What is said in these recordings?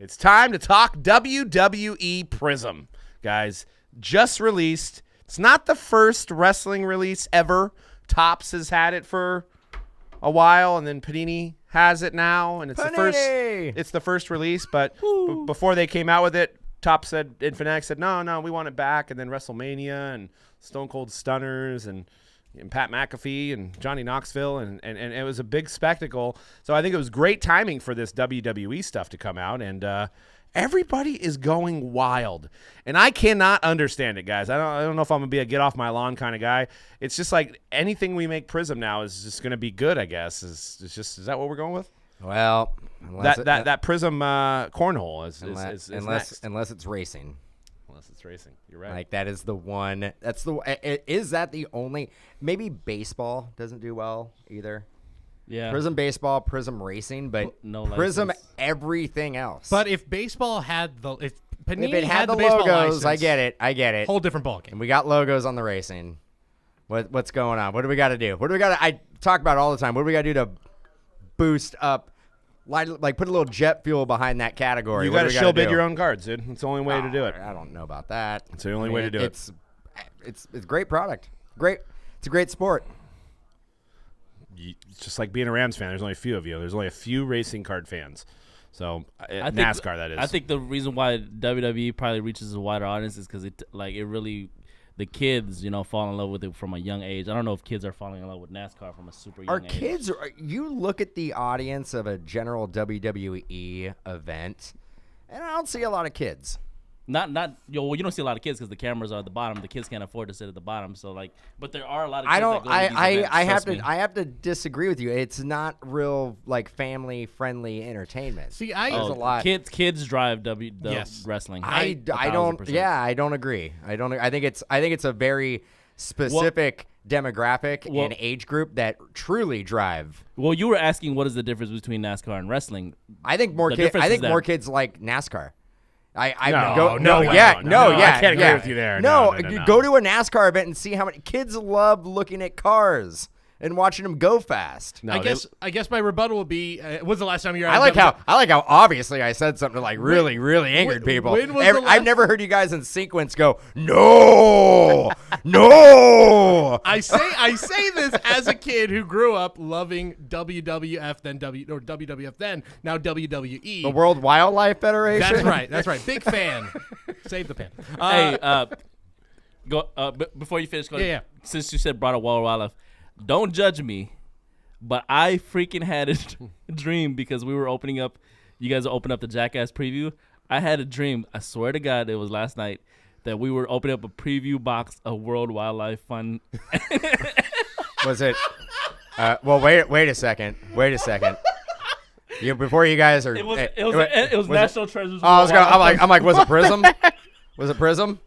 It's time to talk WWE Prizm, guys. Just released. It's not the first wrestling release ever. Topps has had it for a while, and then Panini has it now, and it's the first release. But before they came out with it, Topps said, Infinite said, no, we want it back. And then Wrestlemania and Stone Cold Stunners and Pat McAfee and Johnny Knoxville, and it was a big spectacle. So I think it was great timing for this WWE stuff to come out, and everybody is going wild. And I cannot understand it, guys. I don't know if I'm going to be a get off my lawn kind of guy. It's just like anything we make Prizm now is just going to be good, I guess. Is that what we're going with? Well, that Prizm cornhole is unless it's racing. Unless it's racing. You're right. Like, that is the one. Is that the only? Maybe baseball doesn't do well either. Yeah. Prizm baseball, Prizm racing, but no Prizm license. Everything else. But if baseball had if Panini it had the baseball logos, license, I get it. Whole different ballgame. And we got logos on the racing. What's going on? What do we got to do? I talk about it all the time. What do we got to do to boost up? Like put a little jet fuel behind that category. You got to show bid your own cards, dude. It's the only way to do it. I don't know about that. It's the only way to do it. It's a great product. Great. It's a great sport. It's just like being a Rams fan. There's only a few of you. There's only a few racing card fans. So NASCAR, that is. I think the reason why WWE probably reaches a wider audience is because it really. The kids, fall in love with it from a young age. I don't know if kids are falling in love with NASCAR from a super young age. You look at the audience of a general WWE event, and I don't see a lot of kids. You don't see a lot of kids because the cameras are at the bottom. The kids can't afford to sit at the bottom. So but there are a lot of kids I have to disagree with you. It's not real family friendly entertainment. See, there's a lot. Kids drive wrestling. I don't. Yeah, I don't agree. I think it's a very specific demographic and age group that truly drive. Well, you were asking what is the difference between NASCAR and wrestling. I think more kids like NASCAR. I can't agree with you there. No, go to a NASCAR event and see how many kids love looking at cars and watching them go fast. No, I guess my rebuttal would be: when's the last time you were? I like how obviously I said something that really angered people. I've never heard you guys in sequence go no. I say this as a kid who grew up loving WWF then now WWE. The World Wildlife Federation. That's right. Big fan. Save the pen. Before you finish, yeah. Since you said brought up World Wildlife. Don't judge me, but I freaking had a dream because we were opening up. You guys opened up the Jackass preview. I had a dream. I swear to God, it was last night that we were opening up a preview box of World Wildlife Fund. Was it? Well, wait a second. Before you guys are. It was National Treasures. Oh, I'm like, was it Prizm? Was it Prizm?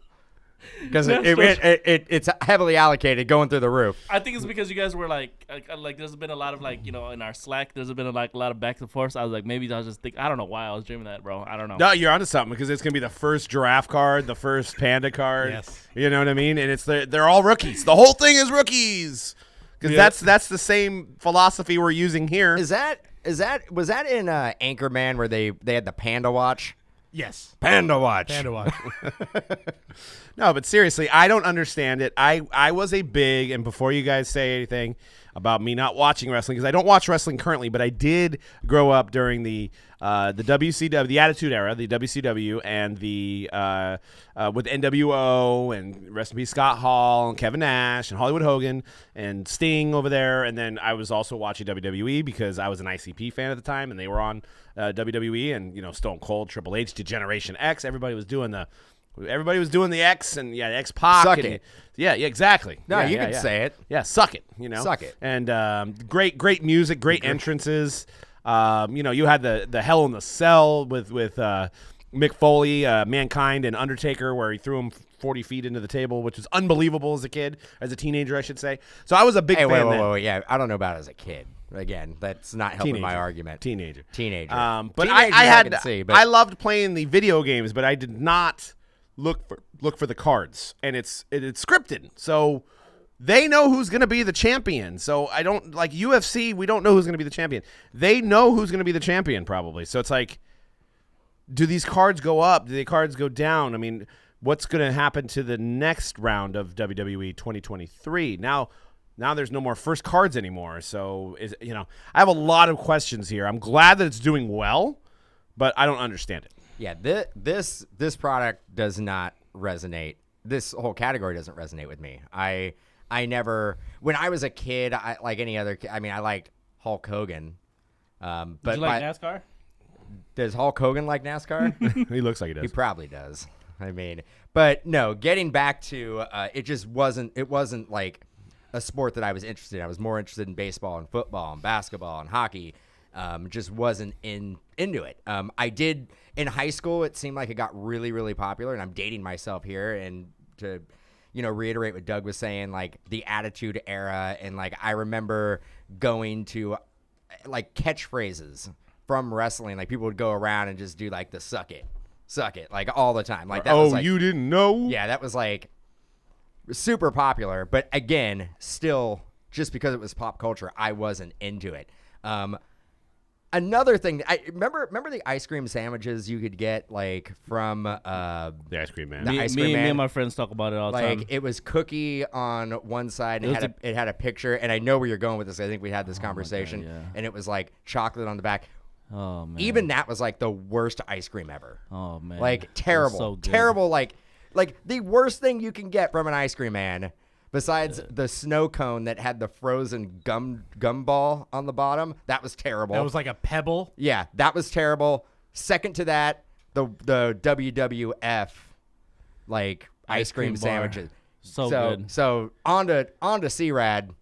Because it's heavily allocated going through the roof. I think it's because you guys were like there's been a lot of in our Slack there's been a lot of back and forth. So I was like, maybe I'll just think. I don't know why I was dreaming that, bro. I don't know. No, you're onto something because it's gonna be the first giraffe card, the first panda card. Yes. You know what I mean? And they're all rookies. The whole thing is rookies. Because that's the same philosophy we're using here. Was that in Anchorman where they had the Panda Watch? Yes. Panda Watch. No, but seriously, I don't understand it. I was a big, and before you guys say anything about me not watching wrestling, because I don't watch wrestling currently, but I did grow up during the WCW, the Attitude Era, the WCW, and the with NWO and rest in peace Scott Hall and Kevin Nash and Hollywood Hogan and Sting over there, and then I was also watching WWE because I was an ICP fan at the time, and they were on WWE, and Stone Cold, Triple H, Generation X, everybody was doing the X and X-Pac. Suck and, it. Yeah, exactly. No, you can say it. Yeah, suck it. Suck it. And great music, great entrances. You had the Hell in the Cell with Mick Foley, Mankind, and Undertaker, where he threw him 40 feet into the table, which was unbelievable as a teenager, I should say. So I was a big fan. Wait. Yeah, I don't know about it as a kid. Again, that's not helping my argument. Teenager. But teenager, I I loved playing the video games, but I did not look for the cards, and it's scripted, so they know who's going to be the champion. So I don't like UFC. We don't know who's going to be the champion. They know who's going to be the champion probably. So it's like do these cards go up? Do the cards go down? I mean, what's going to happen to the next round of WWE 2023? Now there's no more first cards anymore. So I have a lot of questions here. I'm glad that it's doing well, but I don't understand it. Yeah, this product does not resonate. This whole category doesn't resonate with me. I never, when I was a kid, I like any other kid. I mean, I liked Hulk Hogan. But Did you like NASCAR? Does Hulk Hogan like NASCAR? He looks like he does. He probably does. I mean, but no, getting back to it just wasn't. It wasn't like a sport that I was interested in. I was more interested in baseball and football and basketball and hockey. Just wasn't into it. I did in high school. It seemed like it got really, really popular, and I'm dating myself here. And to reiterate what Doug was saying, like the Attitude Era, and like I remember going to like catchphrases from wrestling. Like people would go around and just do like the suck it, like all the time. Like that was like, you didn't know? Yeah, that was like super popular. But again, still, just because it was pop culture, I wasn't into it. Another thing, I remember the ice cream sandwiches you could get like from the ice cream man. Me and my friends talk about it all the time. Like it was cookie on one side, and it had a picture, and I know where you're going with this. I think we had this conversation, yeah. and it was like chocolate on the back. Oh man! Even that was like the worst ice cream ever. Oh man! Like terrible, so good. terrible. Like the worst thing you can get from an ice cream man. Besides the snow cone that had the frozen gum ball on the bottom, that was terrible. That was like a pebble. Yeah, that was terrible. Second to that, the WWF like ice cream bar. sandwiches. So good. So on to C-Rad.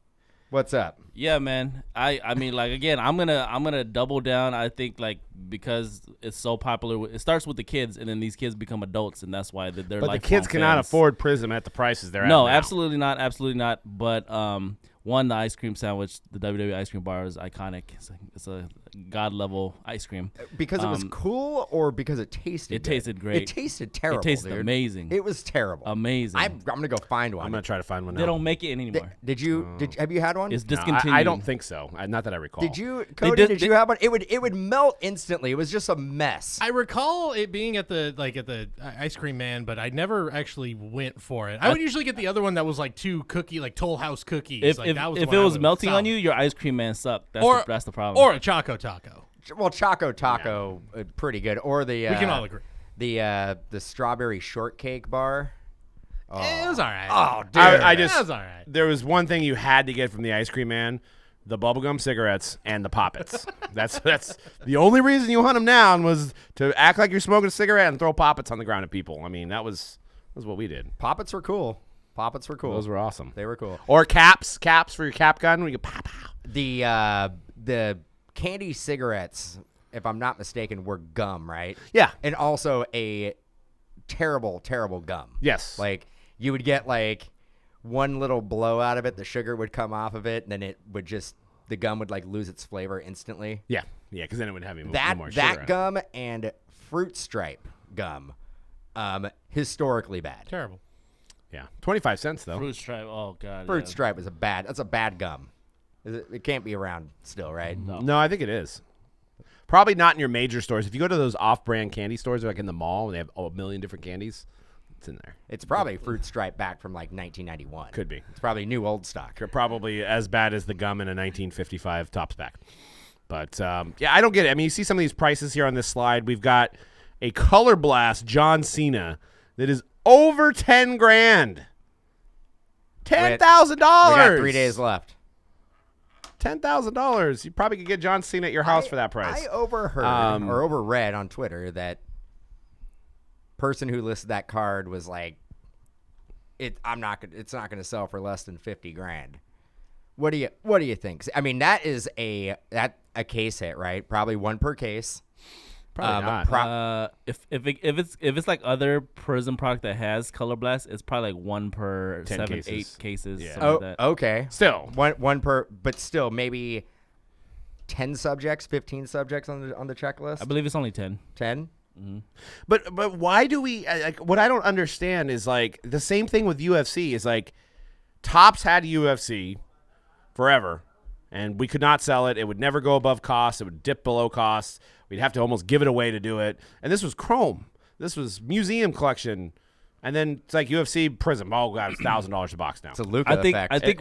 What's up? Yeah, man. I mean, like again, I'm gonna double down. I think like because it's so popular, it starts with the kids, and then these kids become adults, and that's why they're. But the kids cannot afford Prizm at the prices they're at. No, now. absolutely not. But the ice cream sandwich, the WWE ice cream bar is iconic. It's a god level ice cream. Because it was cool, or because it tasted. It tasted great. It tasted terrible. It tasted dude. amazing. It was terrible. Amazing. I'm gonna go find one. I'm gonna try to find one now. They don't make it anymore. Have you had one? It's No, discontinued. I don't think so. Not that I recall. Did you, Cody? Did you have one? It would melt instantly. It was just a mess. I recall it being at the ice cream man, but I never actually went for it. I would usually get the other one that was like two cookie, like Toll House cookies. If like, that was it the one I was would melting on solid. you, your ice cream man sucked. That's the problem. Or a Choco Taco. Well, Choco Taco, pretty good. Or the We can all agree. the strawberry shortcake bar. It was all right. Oh, dude. That was all right. There was one thing you had to get from the ice cream man: the bubblegum cigarettes and the Poppets. that's the only reason you hunt them down was to act like you're smoking a cigarette and throw Poppets on the ground at people. I mean, that was what we did. Poppets were cool. Those were awesome. They were cool. Or caps for your cap gun. We go pow pow. The candy cigarettes, if I'm not mistaken, were gum, right? Yeah. And also a terrible, terrible gum. Yes. Like you would get like one little blow out of it, the sugar would come off of it, and then it would the gum would like lose its flavor instantly. Yeah, because then it would have more sugar. That gum and Fruit Stripe gum, historically bad. Terrible. Yeah, 25 cents though. Fruit Stripe. Oh god. Fruit yeah. Stripe is that's a bad gum. It can't be around still, right? No, I think it is. Probably not in your major stores. If you go to those off-brand candy stores, like in the mall, and they have a million different candies, it's in there. It's probably Fruit Stripe back from like 1991. Could be. It's probably new old stock. Probably as bad as the gum in a 1955 Tops pack. But, yeah, I don't get it. I mean, you see some of these prices here on this slide. We've got a Color Blast John Cena that is over 10 grand. $10,000. We got 3 days left. $10,000. You probably could get John Cena at your house for that price. I overheard or overread on Twitter that person who listed that card was like, it's not going to sell for less than 50 grand. What do you think? I mean, that is a case hit, right? Probably one per case. Probably not. If it's like other Prizm product that has Color Blast, it's probably like 1 per 10 7, cases. 8 cases. Yeah. Something like that. Okay. Still. One per, but still maybe 10 subjects, 15 subjects on the checklist. I believe it's only 10. 10. But why do we like? What I don't understand is like the same thing with UFC. Is like Topps had UFC forever, and we could not sell it. It would never go above cost. It would dip below cost. we'd have to almost give it away to do it. And this was Chrome. This was museum collection. And then it's like UFC Prizm. Oh god, it's $1,000 a box now. It's a Luka effect. I think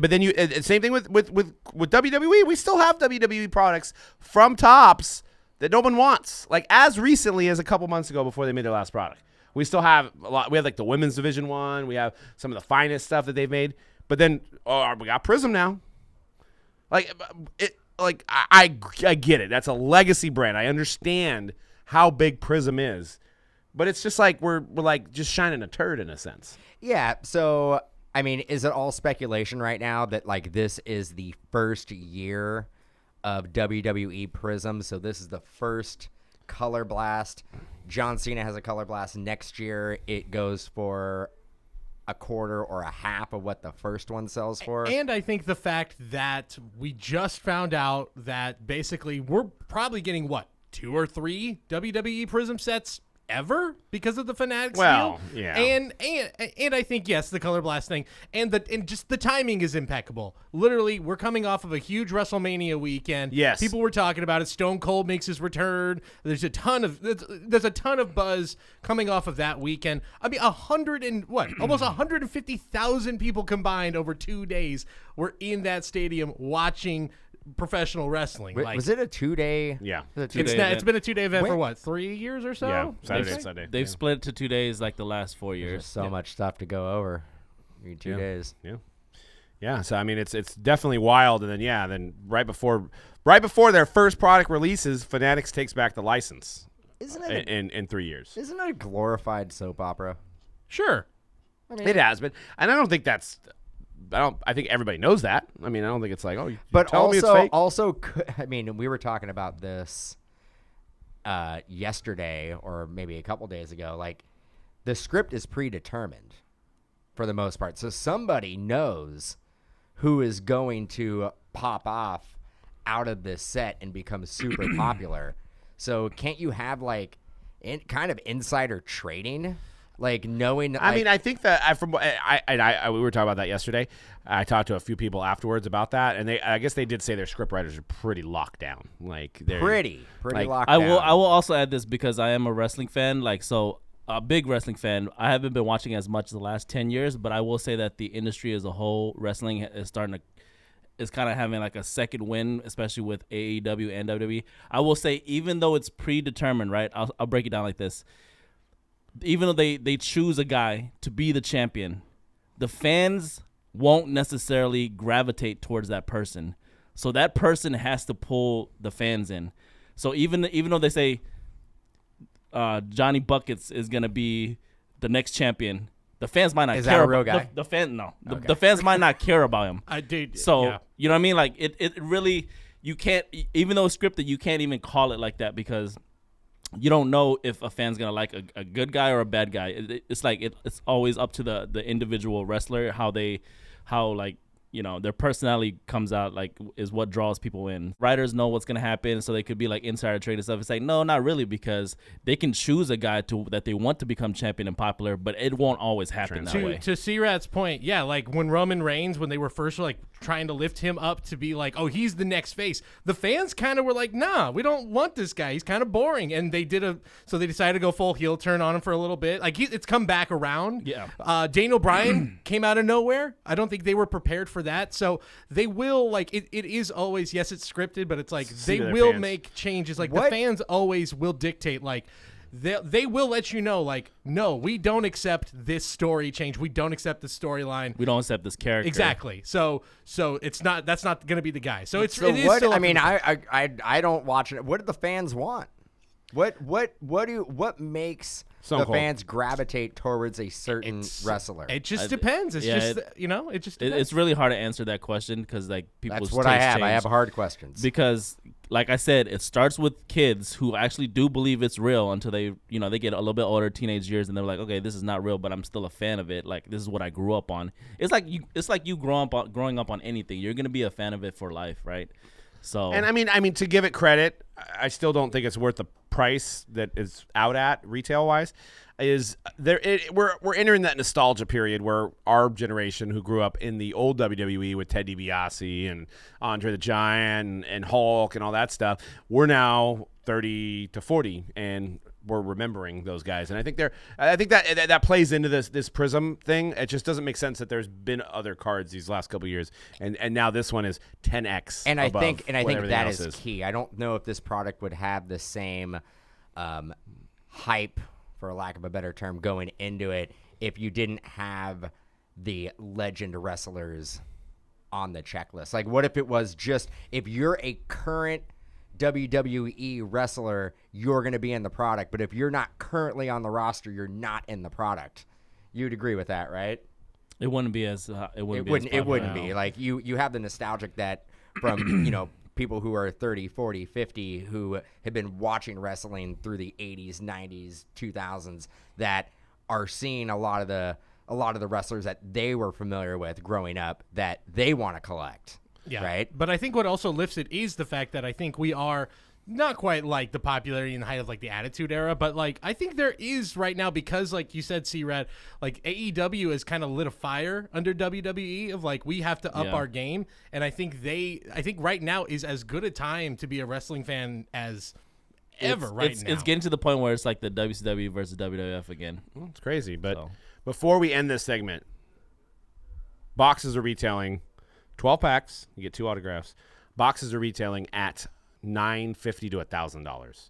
But then same thing with WWE. We still have WWE products from Topps that no one wants. Like as recently as a couple months ago before they made their last product. We still have a lot. We have like the women's division one. We have some of the finest stuff that they've made. But then we got Prizm now. I get it. That's a legacy brand. I understand how big Prizm is. But it's just like we're like just shining a turd in a sense. Yeah. So, I mean, is it all speculation right now that like this is the first year of WWE Prizm? So this is the first Color Blast. John Cena has a Color Blast. Next year, it goes for a quarter or a half of what the first one sells for. And I think the fact that we just found out that basically we're probably getting, 2 or 3 WWE Prizm sets ever because of the Fanatics Well, deal. yeah. And I think yes, the Color Blast thing and just the timing is impeccable. Literally, we're coming off of a huge WrestleMania weekend. Yes. People were talking about it. Stone Cold makes his return. There's a ton of buzz coming off of that weekend. I mean, almost 150,000 people combined over 2 days were in that stadium watching professional wrestling. Was it a 2-day? Yeah. Was it a 2-day It's event? been a 2-day event When- for what, 3 years or so? Yeah, Saturday, They've- Sunday. They've split it to 2 days like the last 4 years. There's so much stuff to go over in 2 days. Yeah. So I mean, it's definitely wild. And then right before their first product releases, Fanatics takes back the license. Isn't it? In 3 years? Isn't it a glorified soap opera? Sure. It has been, and I don't think that's. I think everybody knows that. I mean, I don't think it's like, you're But telling me it's fake. also, I mean, we were talking about this yesterday or maybe a couple days ago. Like, the script is predetermined for the most part, so somebody knows who is going to pop off out of this set and become super popular. So, can't you have like kind of insider trading? Like knowing, I mean, I think that we were talking about that yesterday. I talked to a few people afterwards about that, and I guess they did say their script writers are pretty locked down. Like they're pretty like, locked I down. will also add this because I am a wrestling fan. Like, so a big wrestling fan. I haven't been watching as much the last 10 years, but I will say that the industry as a whole, wrestling is kind of having like a second win, especially with AEW and WWE. I will say, even though it's predetermined, right? I'll break it down like this. Even though they choose a guy to be the champion, the fans won't necessarily gravitate towards that person. So that person has to pull the fans in. So even though they say Johnny Buckets is going to be the next champion, the fans might not Is care that a real about guy? the fan. No, Okay. the fans might not care about him. I did. So yeah. you know what I mean? Like it really, you can't, even though it's scripted, you can't even call it like that because you don't know if a fan's gonna like a good guy or a bad guy. It's like it's always up to the individual wrestler how like, you know, their personality comes out, like, is what draws people in. Writers know what's going to happen, so they could be, like, insider trade and stuff. It's like, no, not really, because they can choose a guy that they want to become champion and popular, but it won't always happen that way. To C-Rad's point, yeah, like, when Roman Reigns, when they were first, like, trying to lift him up to be like, oh, he's the next face, the fans kind of were like, nah, we don't want this guy. He's kind of boring. And they so they decided to go full heel turn on him for a little bit. Like, it's come back around. Yeah. Daniel Bryan came out of nowhere. I don't think they were prepared for that. So they will, like, it is always, yes, it's scripted, but it's like they will fans. make changes. Like, the fans always will dictate, like, they will let you know, like, no, we don't accept this story change. We don't accept the storyline. We don't accept this character. Exactly. So that's not going to be the guy. So it is what, still. I mean, I don't watch it. What do the fans want? What makes Stone the Cold. fans gravitate towards a certain wrestler? It just depends. It's just it just depends. It's really hard to answer that question because, like, people's That's what I tastes have. change. I have hard questions. Because, like I said, it starts with kids who actually do believe it's real until they get a little bit older, teenage years, and they're like, okay, this is not real, but I'm still a fan of it. Like, this is what I grew up on. It's like you growing up on anything. You're gonna be a fan of it for life, right? So, And I mean, to give it credit, I still don't think it's worth price that is out at retail wise is there. We're entering that nostalgia period where our generation who grew up in the old WWE with Ted DiBiase and Andre the Giant and Hulk and all that stuff, we're now 30 to 40 and we're remembering those guys. And I think that plays into this Prizm thing. It just doesn't make sense that there's been other cards these last couple of years and now this one is 10x. And I think that is is key. I don't know if this product would have the same hype, for lack of a better term, going into it if you didn't have the legend wrestlers on the checklist. Like, what if it was just, if you're a current WWE wrestler, you're going to be in the product, but if you're not currently on the roster, you're not in the product. You'd agree with that, right? It wouldn't be as it wouldn't be like you have the nostalgic that from people who are 30, 40, 50 who have been watching wrestling through the 80s, 90s, 2000s that are seeing a lot of the wrestlers that they were familiar with growing up that they want to collect. Yeah. Right. But I think what also lifts it is the fact that I think we are not quite like the popularity and the height of like the Attitude Era, but like I think there is right now because like you said, C-Rad, like AEW has kind of lit a fire under WWE of like we have to up our game, and I think right now is as good a time to be a wrestling fan as ever now. It's getting to the point where it's like the WCW versus WWF again. Well, it's crazy, but before we end this segment, boxes are retailing 12 packs. You get 2 autographs. Boxes are retailing at $950 to $1,000.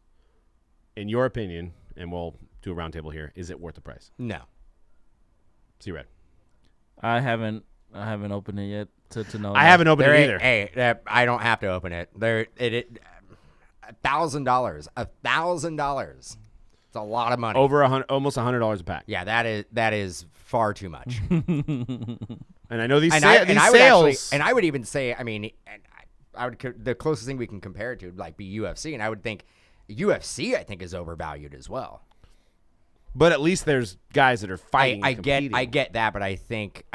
In your opinion, and we'll do a roundtable here, is it worth the price? No. C-Rad. I haven't opened it yet to know. I haven't opened it either. Hey, I don't have to open it. $1,000. $1,000. It's a lot of money. Over almost $100 a pack. Yeah, that is far too much. And I know these sales. I would even say, I mean, the closest thing we can compare it to would like be UFC, and I would think UFC I think is overvalued as well. But at least there's guys that are fighting. I get that, but I think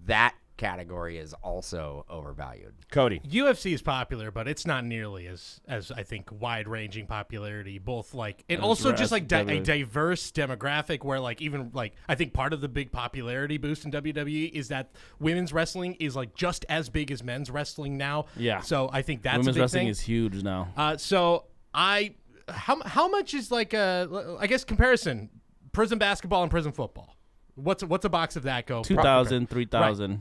that category is also overvalued. Cody. UFC is popular, but it's not nearly as I think wide-ranging popularity. Both like it also just like a diverse demographic where like even like I think part of the big popularity boost in WWE is that women's wrestling is like just as big as men's wrestling now. Yeah. So I think that's women's a big wrestling thing. is huge now. How much is like I guess comparison Prizm basketball and Prizm football? What's a box of that go? 2,000, 3,000. Right.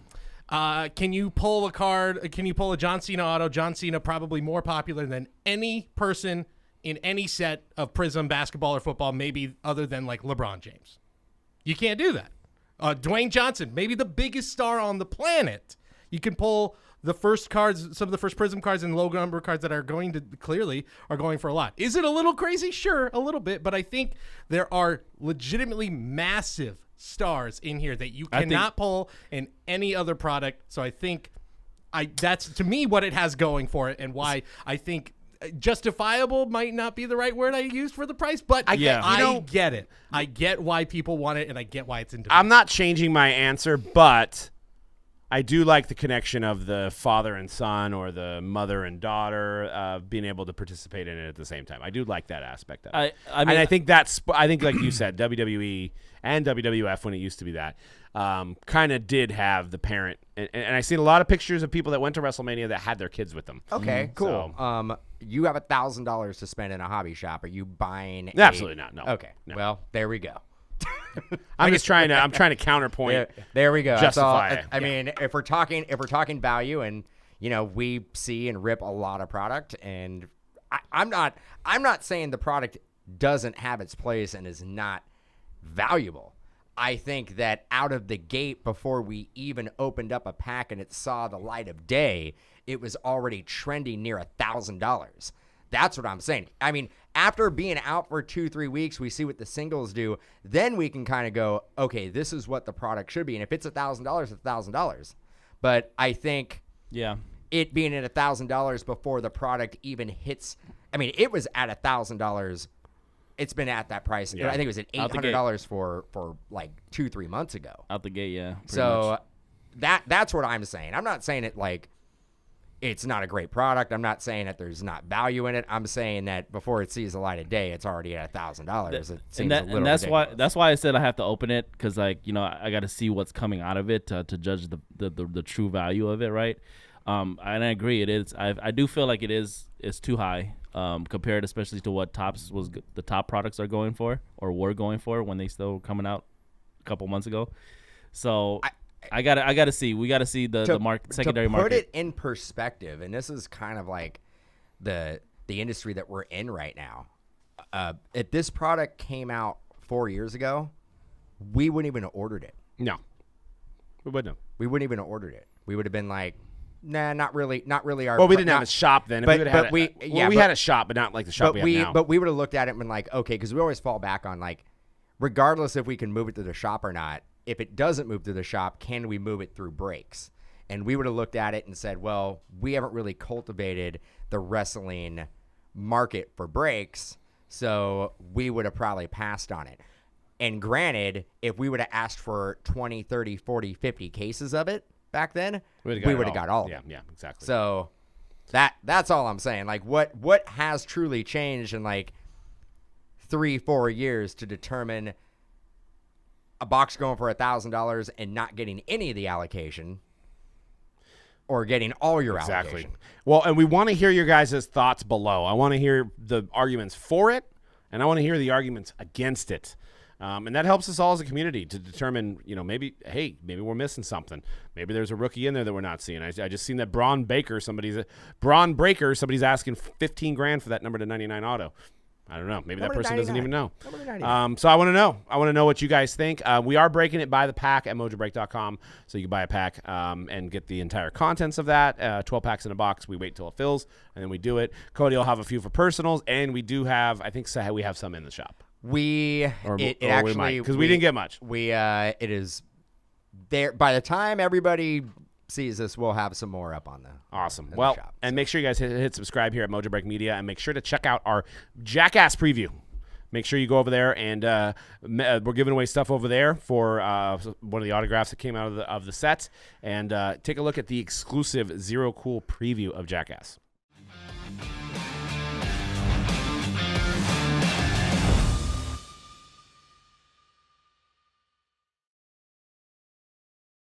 Can you pull a card? Can you pull a John Cena auto? John Cena probably more popular than any person in any set of Prizm basketball or football, maybe other than like LeBron James. You can't do that. Dwayne Johnson, maybe the biggest star on the planet. You can pull the first cards, some of the first Prizm cards and low number cards that are going for a lot. Is it a little crazy? Sure, a little bit, but I think there are legitimately massive stars in here that you cannot pull in any other product. So I think that's to me what it has going for it, and why I think justifiable might not be the right word I use for the price, but I get it. I get why people want it, and I get why it's in demand. I'm not changing my answer, but I do like the connection of the father and son or the mother and daughter being able to participate in it at the same time. I do like that aspect of it. I think like you said, WWE and WWF, when it used to be that, kind of did have the parent. And I seen a lot of pictures of people that went to WrestleMania that had their kids with them. Okay, cool. So, you have $1,000 to spend in a hobby shop. Are you buying? Absolutely not. No. Okay. No. Well, there we go. I'm trying to counterpoint. There we go. Justify it. I mean, if we're talking value, and we see and rip a lot of product, and I'm not saying the product doesn't have its place and is not valuable. I think that out of the gate, before we even opened up a pack and it saw the light of day, it was already trending near $1,000. That's what I'm saying. I mean, after being out for 2-3 weeks, we see what the singles do. Then we can kind of go, okay, this is what the product should be. And if it's $1,000, it's $1,000. But I think it being at $1,000 before the product even hits, I mean, it was at $1,000. It's been at that price. Yeah. I think it was at $800 for like 2-3 months ago. Out the gate, yeah. So that's what I'm saying. I'm not saying it like it's not a great product. I'm not saying that there's not value in it. I'm saying that before it sees the light of day, it's already at $1,000. It seems a little ridiculous. That's why I said I have to open it, because I got to see what's coming out of it to judge the true value of it, right? And I agree, it is. I do feel like it's too high compared, especially to what the top products are going for or were going for when they still were coming out a couple months ago. So I gotta see. We gotta see the secondary market. To put it in perspective, and this is kind of like the industry that we're in right now. If this product came out 4 years ago, we wouldn't even have ordered it. No, we wouldn't have. We wouldn't even have ordered it. We would have been like, nah, not really our. Well, we didn't have a shop then. We had a shop, but not like the shop we have now. But we would have looked at it and been like, okay, because we always fall back on like, regardless if we can move it to the shop or not. If it doesn't move to the shop, can we move it through breaks? And we would have looked at it and said, well, we haven't really cultivated the wrestling market for breaks, so we would have probably passed on it. And granted, if we would have asked for 20, 30, 40, 50 cases of it back then, we would have got all of them. Yeah, exactly. So that's all I'm saying. Like, what has truly changed in like 3-4 years to determine a box going for $1,000 and not getting any of the allocation, or getting all your allocation? Well, and we want to hear your guys' thoughts below. I want to hear the arguments for it, and I want to hear the arguments against it. And that helps us all as a community to determine, maybe we're missing something. Maybe there's a rookie in there that we're not seeing. I just seen that Braun Breaker, somebody's asking $15,000 for that number to 99 auto. I don't know. Maybe that person doesn't even know. So I want to know. I want to know what you guys think. We are breaking it by the pack at Mojobreak.com. So you can buy a pack and get the entire contents of that. 12 packs in a box. We wait till it fills, and then we do it. Cody will have a few for personals, and we do have, I think we have some in the shop. Because we didn't get much. It is there. By the time everybody sees this, we'll have some more up on the awesome. Well, shop, and make sure you guys hit subscribe here at Mojobreak Media, and make sure to check out our Jackass preview. Make sure you go over there, and we're giving away stuff over there for one of the autographs that came out of the set, and take a look at the exclusive Zero Cool preview of Jackass.